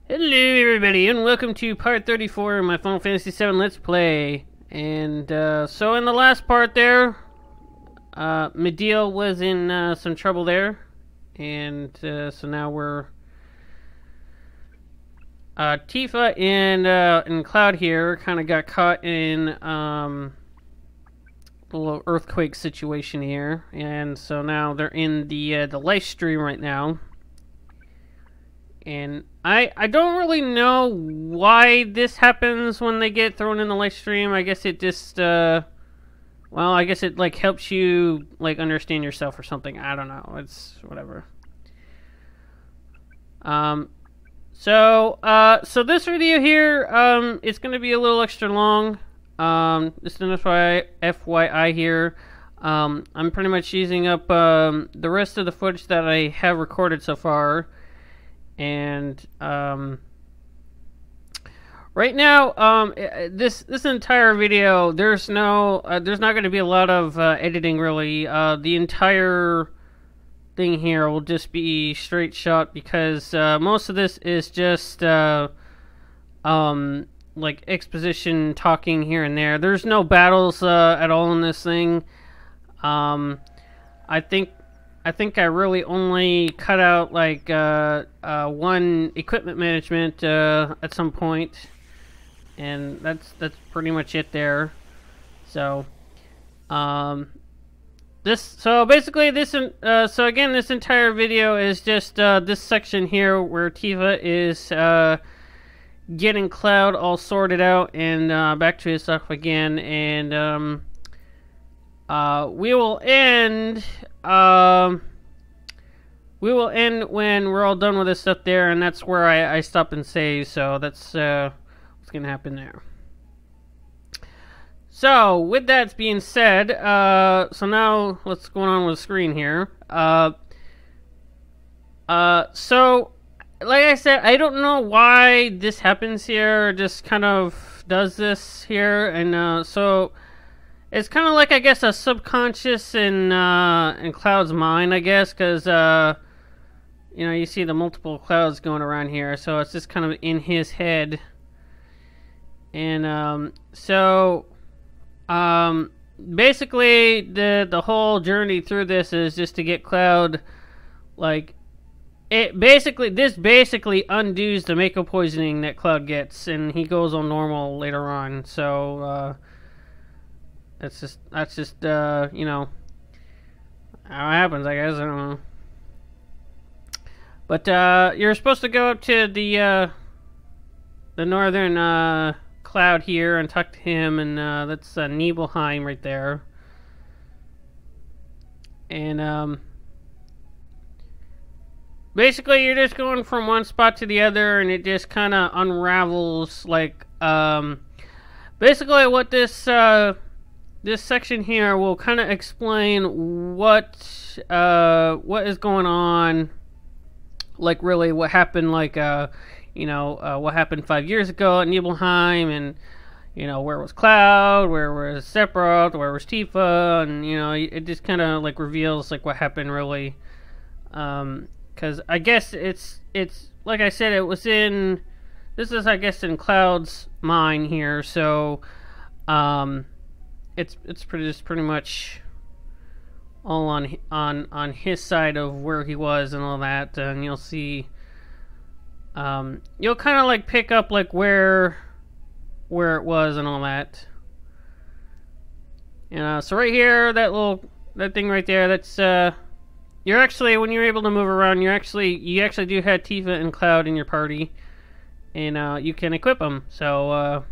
Hello everybody and welcome to part 34 of my Final Fantasy VII Let's Play. And so in the last part there, Medeal was in some trouble there. And so now we're... Tifa and Cloud here kind of got caught in a little earthquake situation here. And so now they're in the Lifestream right now. And I don't really know why this happens when they get thrown in the Lifestream. I guess it just, well, I guess it, like, helps you, like, understand yourself or something. I don't know. It's whatever. So this video here, it's going to be a little extra long. Just an FYI here. I'm pretty much using up, the rest of the footage that I have recorded so far. And right now, this entire video, there's not going to be a lot of editing really. The entire thing here will just be straight shot because most of this is just like exposition talking here and there. There's no battles at all in this thing. I think I really only cut out like one equipment management at some point, and that's pretty much it there. So, so again, this entire video is just this section here where Tifa is getting Cloud all sorted out and back to his stuff again, and we will end when we're all done with this stuff there, and that's where I stop and save. So that's what's gonna happen there. So with that being said, so now what's going on with the screen here? So like I said, I don't know why this happens here. It just kind of does this here, and so. It's kind of like, I guess, a subconscious in Cloud's mind, I guess, because, you know, you see the multiple Clouds going around here, so it's just kind of in his head. And, basically, the whole journey through this is just to get Cloud, like, this basically undoes the Mako poisoning that Cloud gets, and he goes on normal later on, so, that's just you know, how it happens, I guess. I don't know. But you're supposed to go up to the northern Cloud here and talk to him, and that's Nibelheim right there. And basically you're just going from one spot to the other, and it just kind of unravels, like, basically what this section here will kind of explain what is going on, like really what happened, like you know, what happened 5 years ago at Nibelheim, and you know, where was Cloud, where was Sephiroth, where was Tifa, and you know, it just kind of like reveals like what happened really, because I guess it's like I said, it was in, this is I guess in Cloud's mind here, so It's pretty much all on his side of where he was and all that, and you'll see, you'll kind of like pick up like where it was and all that. And so right here, that thing right there, that's you're actually, when you're able to move around, you actually do have Tifa and Cloud in your party, and you can equip them. So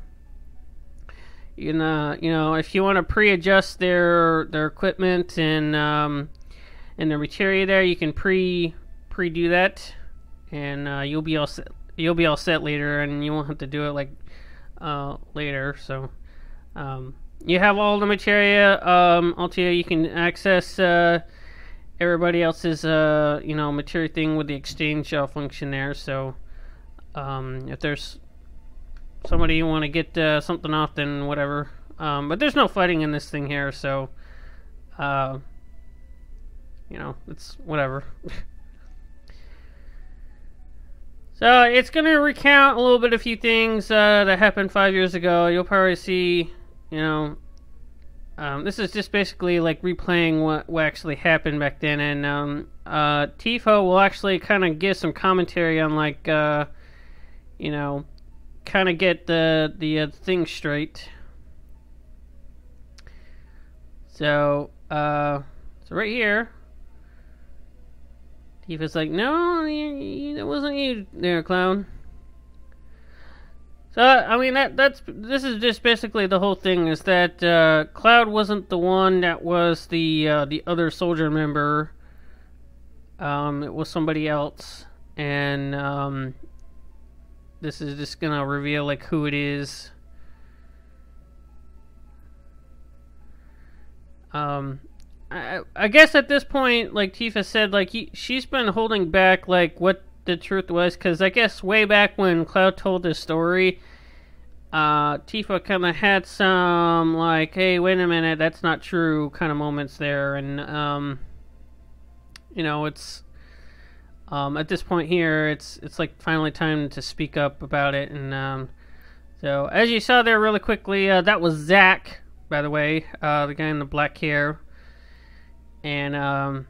you know, if you want to pre-adjust their equipment and their materia there, you can pre-do that, and you'll be all set. You'll be all set later, and you won't have to do it like later. So you have all the materia. Also, you can access everybody else's you know, materia thing with the exchange function there. So if there's somebody you want to get something off, then whatever. But there's no fighting in this thing here, so you know, it's whatever. So it's going to recount a little bit, a few things that happened 5 years ago. You'll probably see, you know, this is just basically like replaying what actually happened back then. And Tifa will actually kind of give some commentary on, like, you know, kind of get the thing straight. So right here, Tifa's like, no, it wasn't you there, Cloud. So, I mean, this is just basically the whole thing, is that Cloud wasn't the one that was the other soldier member. It was somebody else, and this is just gonna reveal, like, who it is. I guess at this point, like Tifa said, like she's been holding back, like, what the truth was, because I guess way back when Cloud told this story, Tifa kind of had some, like, hey, wait a minute, that's not true kind of moments there, and you know, it's at this point here, it's like finally time to speak up about it. And so as you saw there really quickly, that was Zach, by the way, the guy in the black hair. And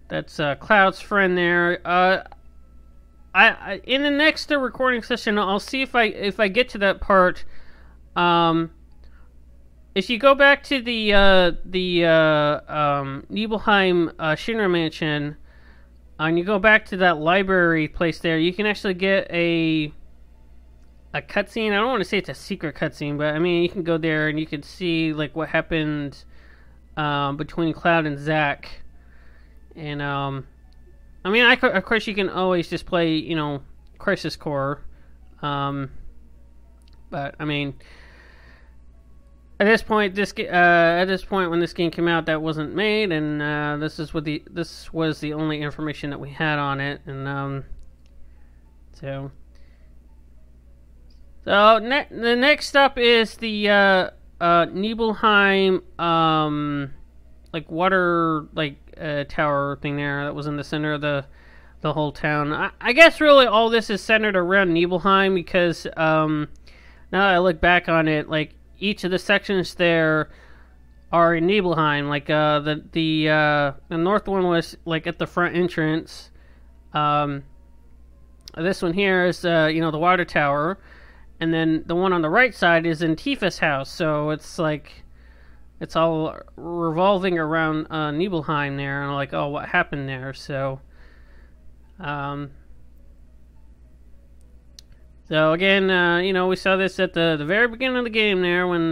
that's Cloud's friend there. I in the next recording session, I'll see if I get to that part. If you go back to the Nibelheim Shinra Mansion, and you go back to that library place there, you can actually get a cutscene. I don't want to say it's a secret cutscene, but I mean, you can go there and you can see, like, what happened between Cloud and Zack. And I mean, of course you can always just play, you know, Crisis Core, but I mean, at this point when this game came out, that wasn't made, and this was the only information that we had on it. And so the next up is the Nibelheim like water, like, tower thing there that was in the center of the whole town. I guess really all this is centered around Nibelheim, because now that I look back on it, like, each of the sections there are in Nibelheim. Like, the north one was, like, at the front entrance. This one here is you know, the water tower, and then the one on the right side is in Tifa's house. So it's like, it's all revolving around Nibelheim there, and like, oh, what happened there? So, so again, you know, we saw this at the very beginning of the game there, when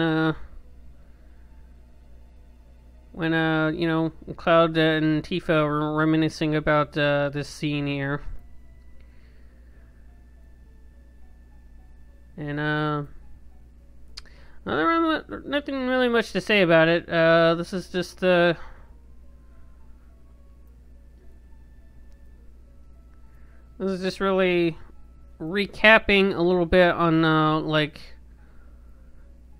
you know, Cloud and Tifa were reminiscing about this scene here, and nothing really much to say about it. This is just this is just really recapping a little bit on like,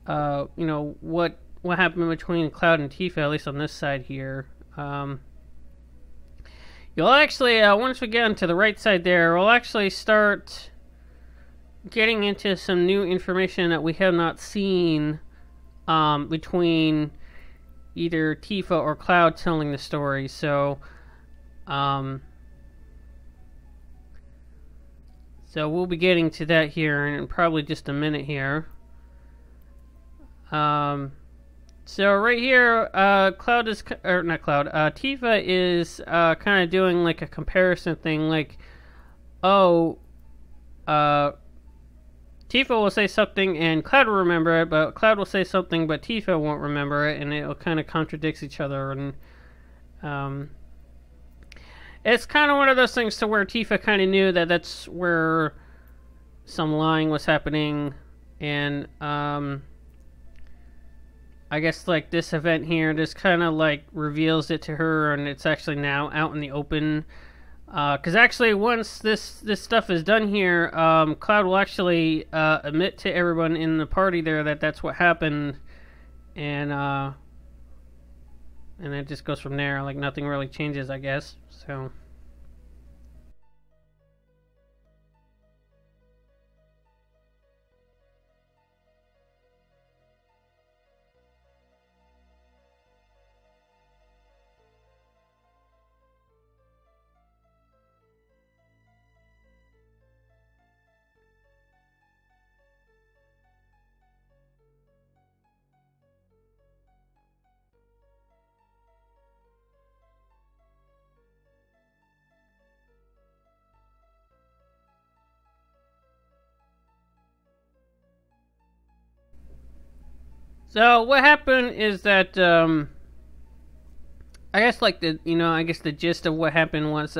you know, what happened between Cloud and Tifa, at least on this side here. You'll actually, once we get onto the right side there, we'll actually start getting into some new information that we have not seen between either Tifa or Cloud telling the story. So we'll be getting to that here in probably just a minute here. So right here, Tifa is kind of doing, like, a comparison thing, like, oh, Tifa will say something and Cloud will remember it, but Cloud will say something but Tifa won't remember it, and it'll kind of contradicts each other. And it's kind of one of those things to where Tifa kind of knew that that's where some lying was happening. And I guess, like, this event here just kind of, like, reveals it to her, and it's actually now out in the open. Because actually, once this stuff is done here, Cloud will actually admit to everyone in the party there that that's what happened, and it just goes from there. Like, nothing really changes, I guess. So So what happened is that I guess like the gist of what happened was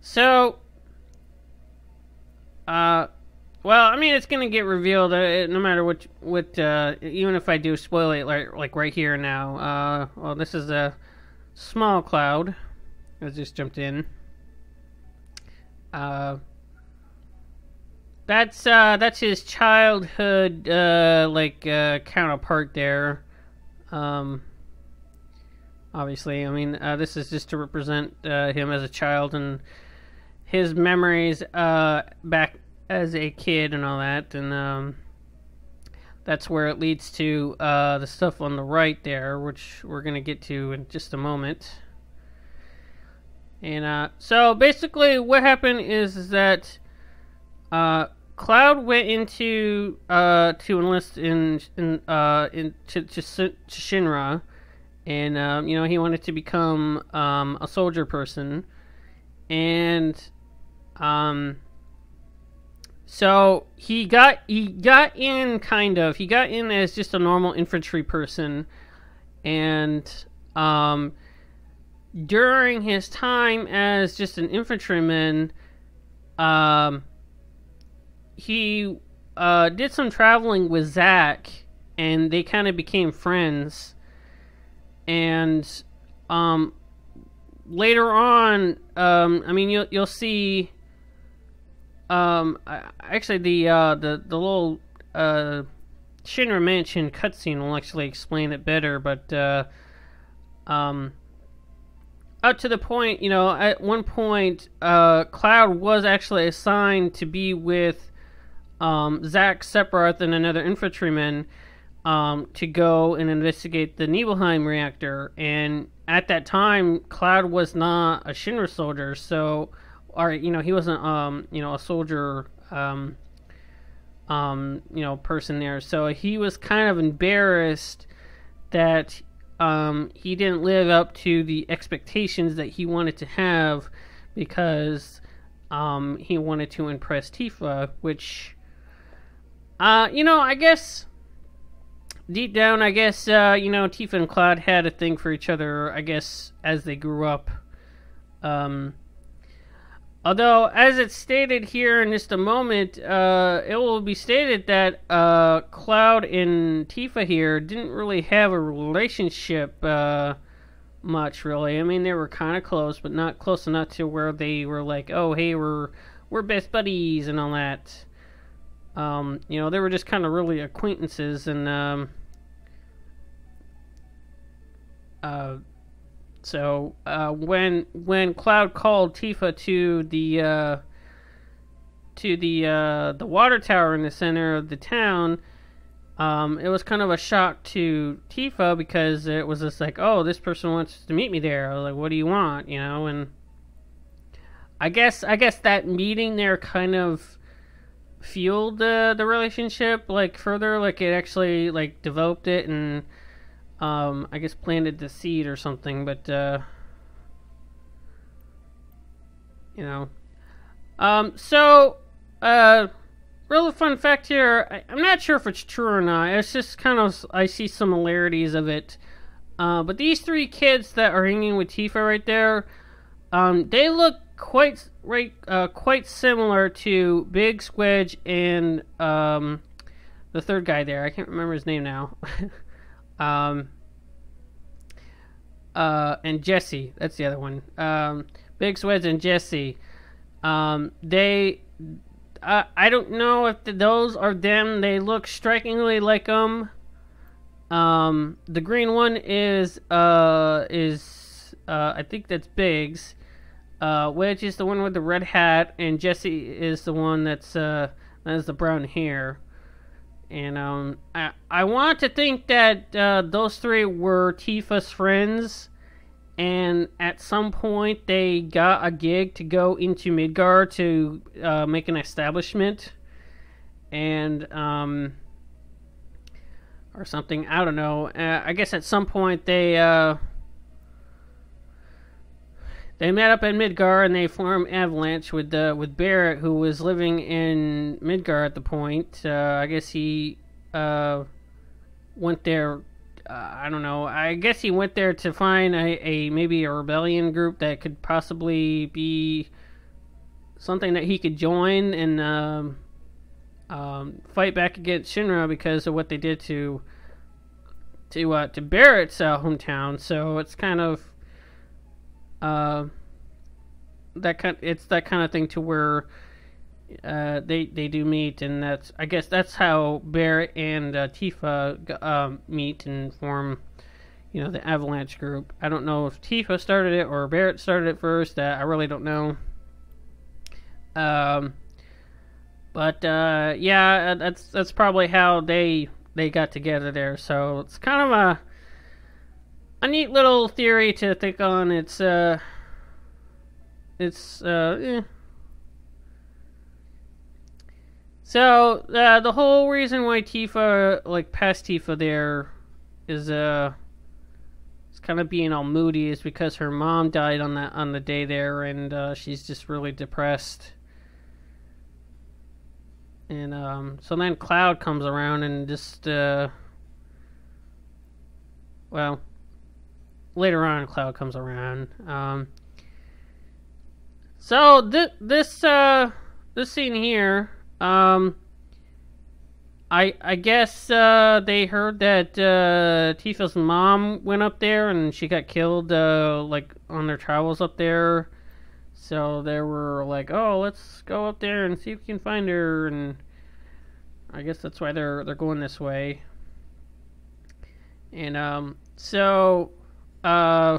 so well, I mean, it's gonna get revealed no matter what even if I do spoil it like right here now. Well, this is a small Cloud. I just jumped in. That's his childhood counterpart there. Obviously, I mean, this is just to represent him as a child and his memories back as a kid and all that, and that's where it leads to the stuff on the right there, which we're gonna get to in just a moment. And so basically, what happened is that Cloud went into to enlist to Shinra, and he wanted to become a soldier person, and so he got in as just a normal infantry person, and during his time as just an infantryman, he did some traveling with Zack, and they kind of became friends. And later on, I mean, you'll see. Actually, the little Shinra Mansion cutscene will actually explain it better. But up to the point, at one point, Cloud was actually assigned to be with Zack, Sephiroth, and another infantryman to go and investigate the Nibelheim reactor. And at that time, Cloud was not a Shinra soldier, so, or he wasn't a soldier person there. So he was kind of embarrassed that he didn't live up to the expectations that he wanted to have, because he wanted to impress Tifa, which I guess deep down, Tifa and Cloud had a thing for each other, I guess, as they grew up. Although, as it's stated here in just a moment, it will be stated that Cloud and Tifa here didn't really have a relationship much, really. I mean, they were kind of close, but not close enough to where they were like, oh, hey, we're best buddies and all that. They were just kind of really acquaintances, and so when Cloud called Tifa to the water tower in the center of the town, it was kind of a shock to Tifa, because it was just like, oh, this person wants to meet me there. I was like, what do you want? And I guess that meeting there kind of fueled the relationship further, it actually developed it, and I guess planted the seed or something. But so real fun fact here, I'm not sure if it's true or not, it's just kind of, I see similarities of it, but these three kids that are hanging with Tifa right there, they look quite similar to Big Squidge and the third guy there. I can't remember his name now. And Jesse, that's the other one. Big Squidge and Jesse. They, I don't know if those are them. They look strikingly like them. The green one is I think that's Biggs. Wedge is the one with the red hat, and Jesse is the one that has the brown hair. And I want to think that those three were Tifa's friends, and at some point they got a gig to go into Midgar to make an establishment, and or something. I don't know. I guess at some point they met up in Midgar, and they formed Avalanche with Barrett, who was living in Midgar at the point. I guess he went there. I don't know. I guess he went there to find a maybe a rebellion group that could possibly be something that he could join and fight back against Shinra because of what they did to Barrett's hometown. So it's kind of it's that kind of thing to where they do meet, and I guess that's how Barrett and Tifa meet and form, the Avalanche group. I don't know if Tifa started it or Barrett started it first. I really don't know. But yeah, that's probably how they got together there. So it's kind of a neat little theory to think on. It's eh. So the whole reason why Tifa, past Tifa there, is kind of being all moody is because her mom died on the day there, and she's just really depressed. And so then Cloud comes around and just later on Cloud comes around. So this scene here, I guess they heard that Tifa's mom went up there and she got killed on their travels up there. So they were like, "Oh, let's go up there and see if we can find her." And I guess that's why they're going this way. And so only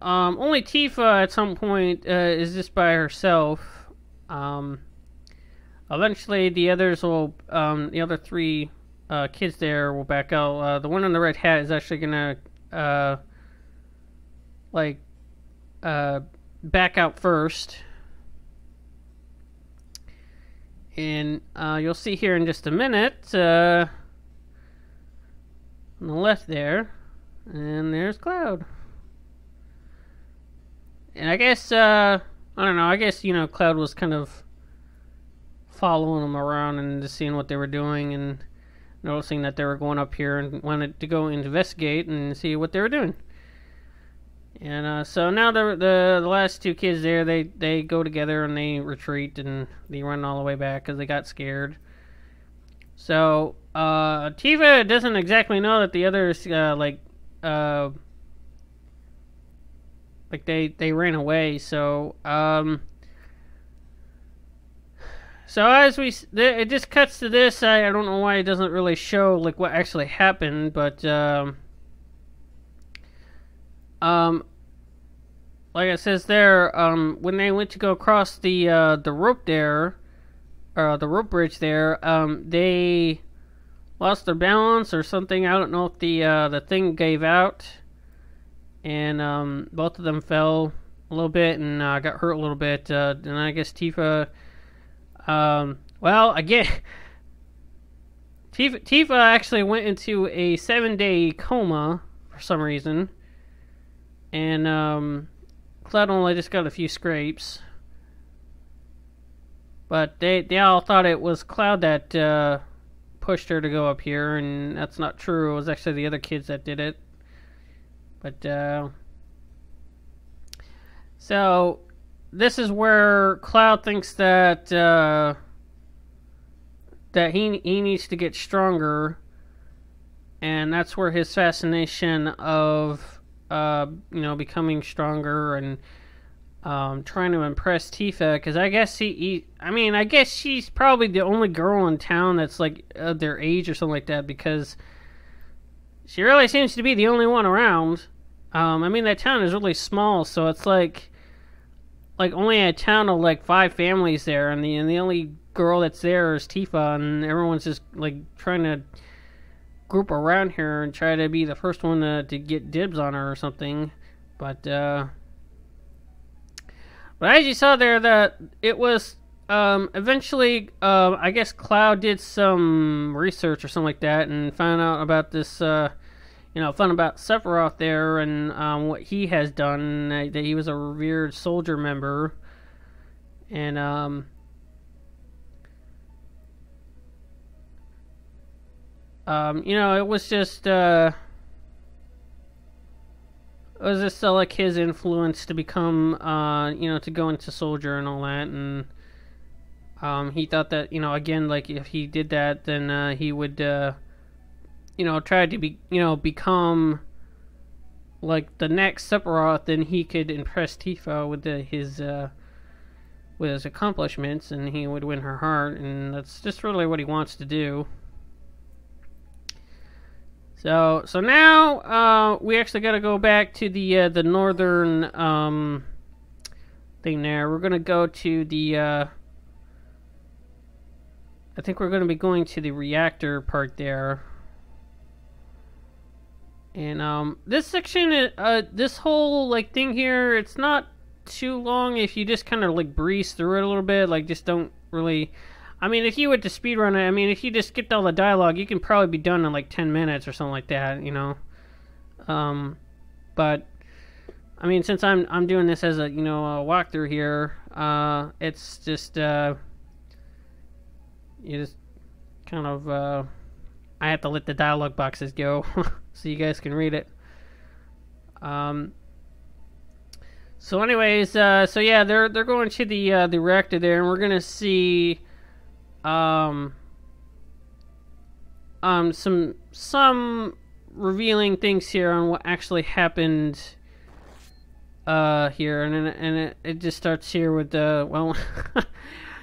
Tifa at some point is just by herself. Eventually, the others will, the other three kids there will back out. The one in the red hat is actually gonna back out first, and you'll see here in just a minute on the left there, and there's Cloud. And I guess I don't know. I guess Cloud was kind of following them around and just seeing what they were doing and noticing that they were going up here and wanted to go investigate and see what they were doing. And so now the last two kids there, they go together and they retreat and they run all the way back because they got scared. So Tifa doesn't exactly know that the others they ran away. So so as it just cuts to this. I don't know why it doesn't really show what actually happened, but like it says there, when they went to go across the rope there, the rope bridge there, they lost their balance or something. I don't know if the thing gave out, and both of them fell a little bit and got hurt a little bit. And I guess Tifa, again, Tifa actually went into a 7-day coma for some reason, and Cloud only just got a few scrapes. But they all thought it was Cloud that pushed her to go up here, and that's not true. It was actually the other kids that did it. But so this is where Cloud thinks that that he needs to get stronger, and that's where his fascination of becoming stronger and trying to impress Tifa, because I guess I guess she's probably the only girl in town that's their age or something like that, because she really seems to be the only one around. That town is really small, so it's like only a town of 5 families there, and the only girl that's there is Tifa, and everyone's just trying to group around her and try to be the first one to get dibs on her or something. But as you saw there, that it was eventually I guess Cloud did some research or something like that and found out about this found about Sephiroth there and what he has done, that he was a revered soldier member, and You know, it was just like his influence to become, you know, to go into soldier and all that, and he thought that, you know, again, like if he did that, then he would, you know, try to be, you know, become like the next Sephiroth, then he could impress Tifa with his accomplishments, and he would win her heart, and that's just really what he wants to do. So now we actually got to go back to the northern thing there. We're gonna go to the I think we're gonna be going to the reactor part there. And this section, this whole like thing here, it's not too long if you just kind of like breeze through it a little bit. Like, just don't really. I mean, if you were to speedrun it, I mean, if you just skipped all the dialogue, you can probably be done in like 10 minutes or something like that, you know. But I mean, since I'm doing this as a, you know, a walkthrough here, it's just you just kind of I have to let the dialogue boxes go so you guys can read it. So anyways, so yeah, they're going to the reactor there, and we're gonna see some revealing things here on what actually happened here, and it just starts here with well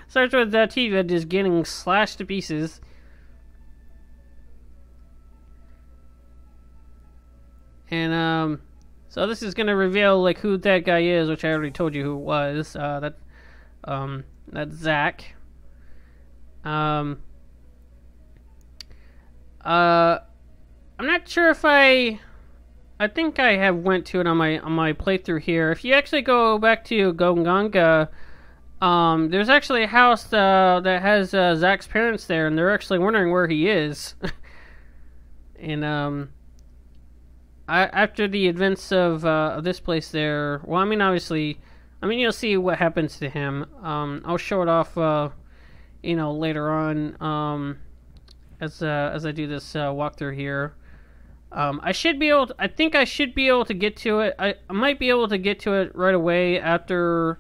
starts with Tifa just getting slashed to pieces. And so this is gonna reveal like who that guy is, which I already told you who it was. That's Zack. I'm not sure if I think I have went to it on my playthrough here. If you actually go back to Gonganga, there's actually a house that has Zack's parents there, and they're actually wondering where he is. And after the events of this place there, well, I mean, obviously, I mean, you'll see what happens to him. I'll show it off, you know, later on, as I do this walkthrough here. I should be able to, I think I should be able to get to it. I might be able to get to it right away after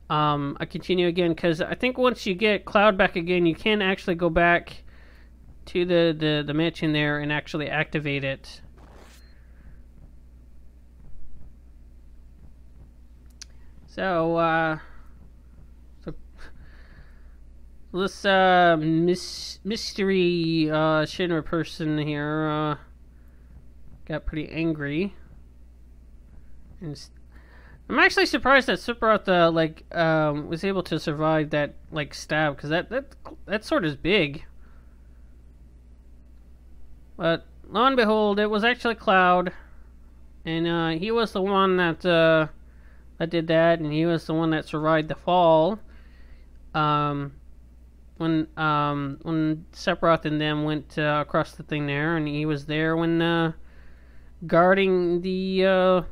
I continue again, because I think once you get Cloud back again, you can actually go back to the mansion there and actually activate it. So, this mystery Shinra person here got pretty angry, and I'm actually surprised that Sephiroth was able to survive that like stab, because that sword is big. But lo and behold, it was actually Cloud, and he was the one that did that, and he was the one that survived the fall. When Sephiroth and them went across the thing there, and he was there when guarding the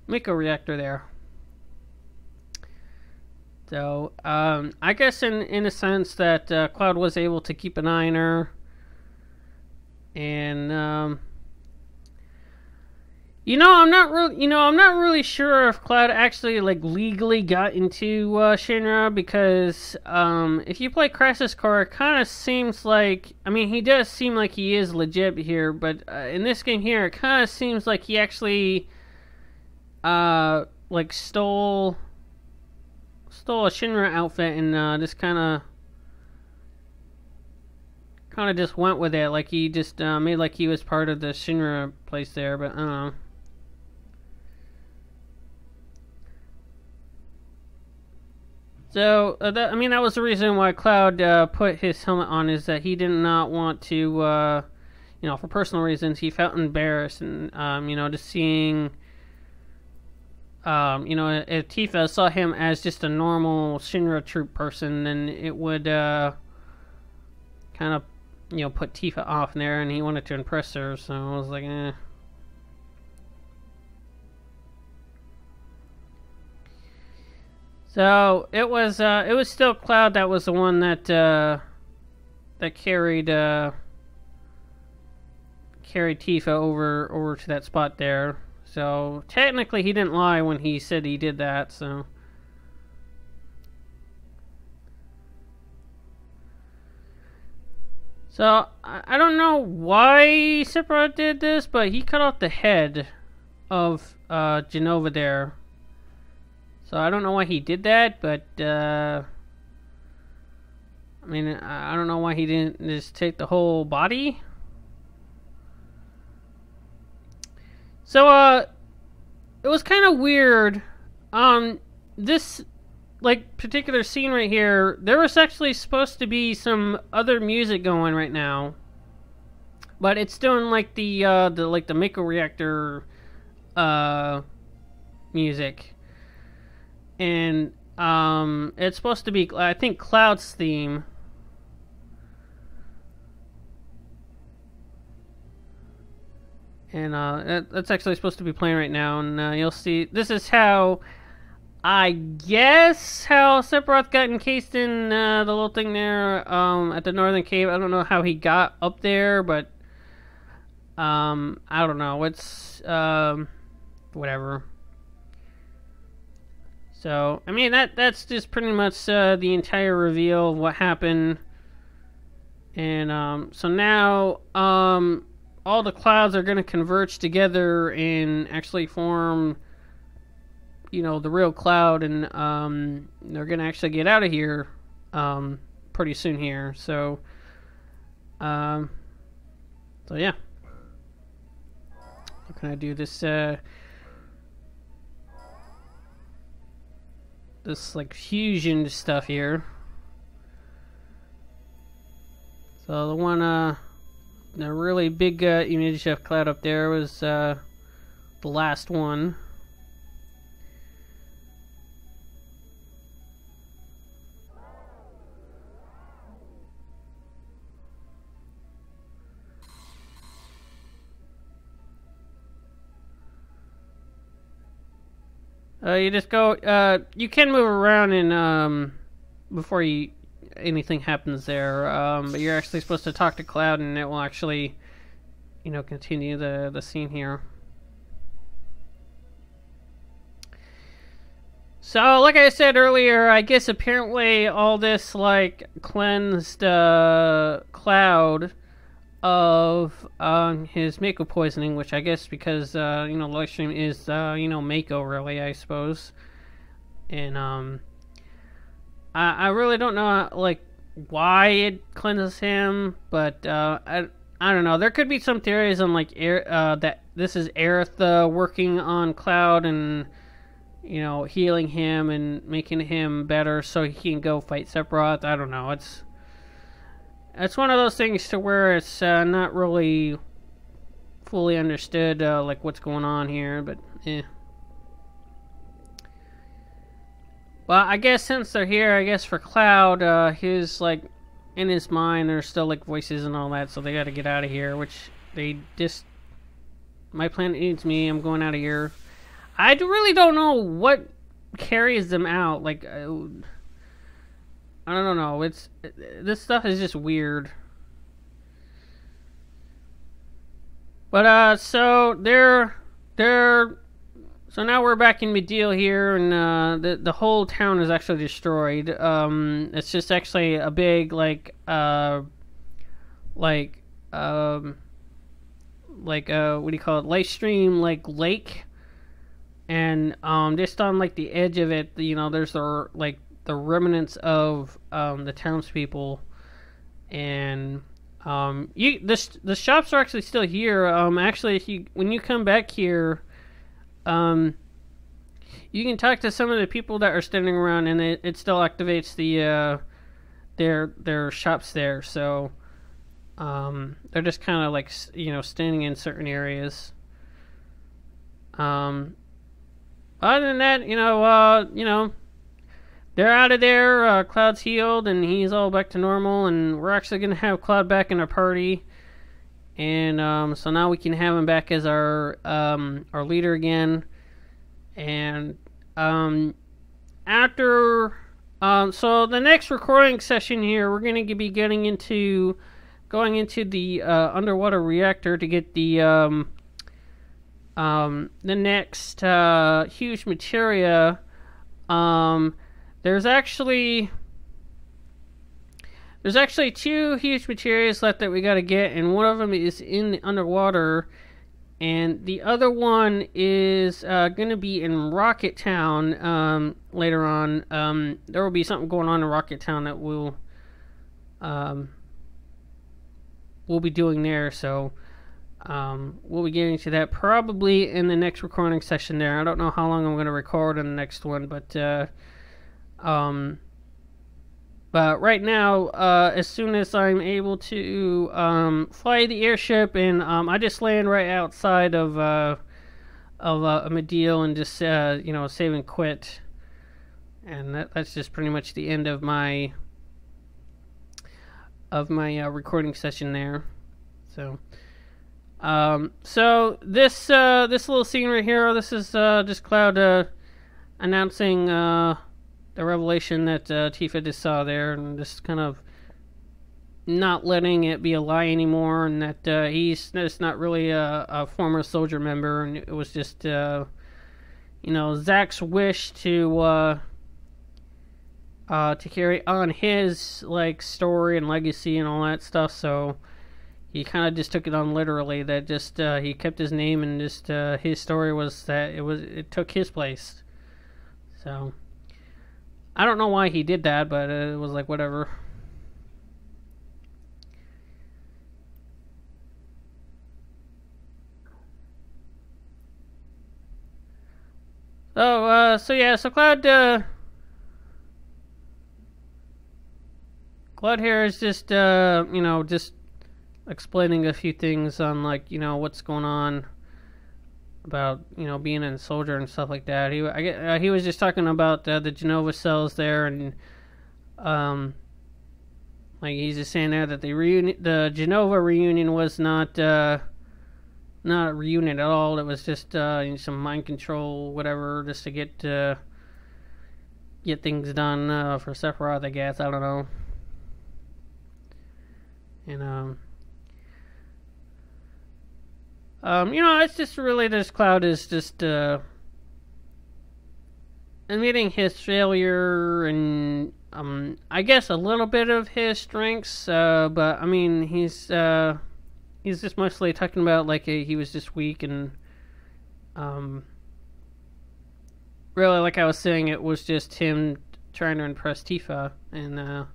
Miko reactor there. So I guess in a sense that Cloud was able to keep an eye on her, and I'm not really sure if Cloud actually like legally got into Shinra, because if you play Crisis Core, it kind of seems like, I mean, he does seem like he is legit here, but in this game here, it kind of seems like he actually like stole a Shinra outfit and just kind of just went with it, like he just made like he was part of the Shinra place there, but I don't know. So, that was the reason why Cloud put his helmet on, is that he did not want to, for personal reasons, he felt embarrassed, and, just seeing, if Tifa saw him as just a normal Shinra troop person, then it would, kind of, put Tifa off there, and he wanted to impress her, so I was like, eh. So it was still Cloud that was the one that carried carried Tifa over to that spot there. So technically he didn't lie when he said he did that, so. So I don't know why Sephiroth did this, but he cut off the head of Genova there. So I don't know why he did that, but I mean, I don't know why he didn't just take the whole body. So it was kind of weird. This like particular scene right here, there was actually supposed to be some other music going right now, but it's doing like the Mako reactor music, and it's supposed to be, I think, Cloud's theme. And that's actually supposed to be playing right now, and you'll see. This is how, I guess, how Sephiroth got encased in the little thing there at the northern cave. I don't know how he got up there, but I don't know. It's whatever. So I mean that's just pretty much the entire reveal of what happened, and so now all the clouds are going to converge together and actually form, you know, the real Cloud, and they're going to actually get out of here pretty soon here. So yeah. How can I do this? This like fusion stuff here. So the one, the really big image of Cloud up there was the last one. You just go. You can move around and before anything happens there. But you're actually supposed to talk to Cloud, and it will actually, you know, continue the scene here. So, like I said earlier, I guess apparently all this like cleansed Cloud of his Mako poisoning, which I guess because you know, Lifestream is you know, Mako really, I suppose. And I really don't know like why it cleanses him, but I don't know. There could be some theories on like that this is Aerith working on Cloud and, you know, healing him and making him better so he can go fight Sephiroth. I don't know. It's one of those things to where it's not really fully understood like what's going on here, but eh. Well, I guess since they're here, I guess for Cloud, his like in his mind there's still like voices and all that, so they got to get out of here. Which they just, my planet needs me. I'm going out of here. I really don't know what carries them out. Like I don't know. This stuff is just weird. But so so now we're back in Mideel here, and the whole town is actually destroyed. It's just actually a big like what do you call it? Lifestream like lake, and just on like the edge of it, you know, there's the remnants of the townspeople, and the shops are actually still here. Actually, when you come back here, you can talk to some of the people that are standing around, and it still activates the their shops there. So they're just kind of like, you know, standing in certain areas. Other than that, you know, they're out of there. Cloud's healed, and he's all back to normal. And we're actually gonna have Cloud back in our party, and so now we can have him back as our leader again. And after so the next recording session here, we're gonna be getting into going into the underwater reactor to get the next huge materia. There's actually two huge materials left that we gotta get, and one of them is in the underwater, and the other one is gonna be in Rocket Town later on. There will be something going on in Rocket Town that we'll be doing there, so we'll be getting to that probably in the next recording session there. I don't know how long I'm going to record on the next one, but right now, as soon as I'm able to fly the airship, and I just land right outside of Medeal and just save and quit, and that's just pretty much the end of my recording session there. So this little scene right here, this is just Cloud announcing the revelation that Tifa just saw there, and just kind of not letting it be a lie anymore, and that he's just not really a former soldier member, and it was just Zack's wish to carry on his story and legacy and all that stuff. So he kind of just took it on literally, that just he kept his name, and just his story was that it took his place. So I don't know why he did that, but it was whatever. So Cloud here is just just explaining a few things on what's going on about being a soldier and stuff like that. He was just talking about the Genova cells there, and he's just saying there that the Genova reunion was not a reunion at all. It was just some mind control, whatever, just to get things done for Sephiroth, I guess. I don't know. And it's just really, this Cloud is just admitting his failure, and I guess a little bit of his strengths, but I mean he's just mostly talking about he was just weak, and really, like I was saying, it was just him trying to impress Tifa, and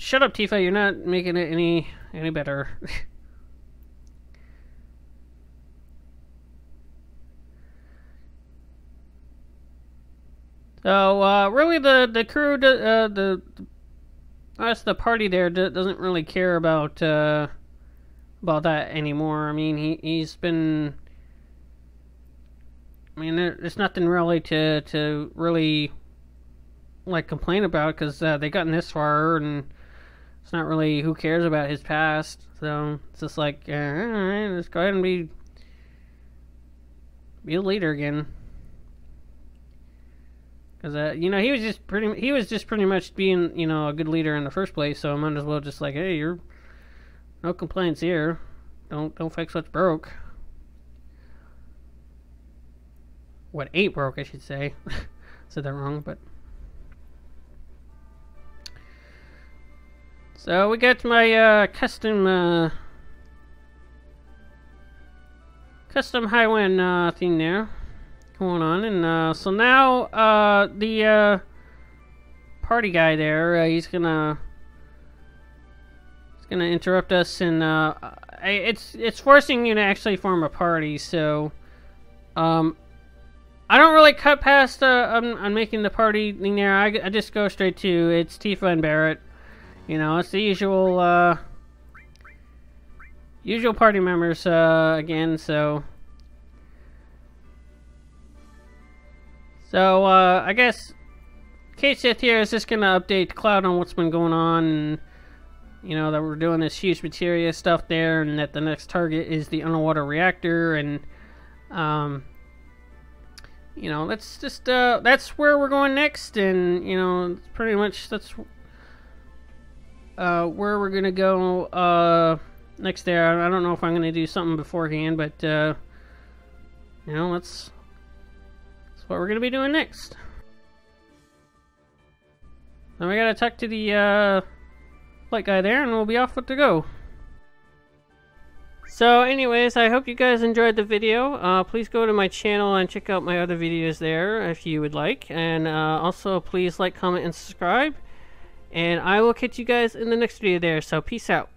shut up, Tifa, you're not making it any better. So really, the crew, the party there doesn't really care about that anymore. I mean, he's been. I mean, there's nothing really to really complain about, because they gotten this far, and it's not really, who cares about his past. So it's just all right, let's go ahead and be a leader again. Because he was just pretty much being a good leader in the first place. So I might as well just hey, you're no complaints here. Don't fix what's broke. What ain't broke, I should say. Said that wrong, but. So we got my custom Highwind theme there going on, and so now the party guy there, he's gonna interrupt us, and it's forcing you to actually form a party. So I don't really cut past on making the party thing there. I just go straight to, it's Tifa and Barrett. It's the usual party members again. So I guess Kate Sith here is just gonna update Cloud on what's been going on, and that we're doing this huge materia stuff there, and that the next target is the underwater reactor, and that's just that's where we're going next, and pretty much where we're gonna go next there. I don't know if I'm gonna do something beforehand, but you know, that's what we're gonna be doing next. Then we gotta talk to the light guy there, and we'll be off to go. So anyways, I hope you guys enjoyed the video. Please go to my channel and check out my other videos there if you would like. And also please like, comment, and subscribe. And I will catch you guys in the next video there. So peace out.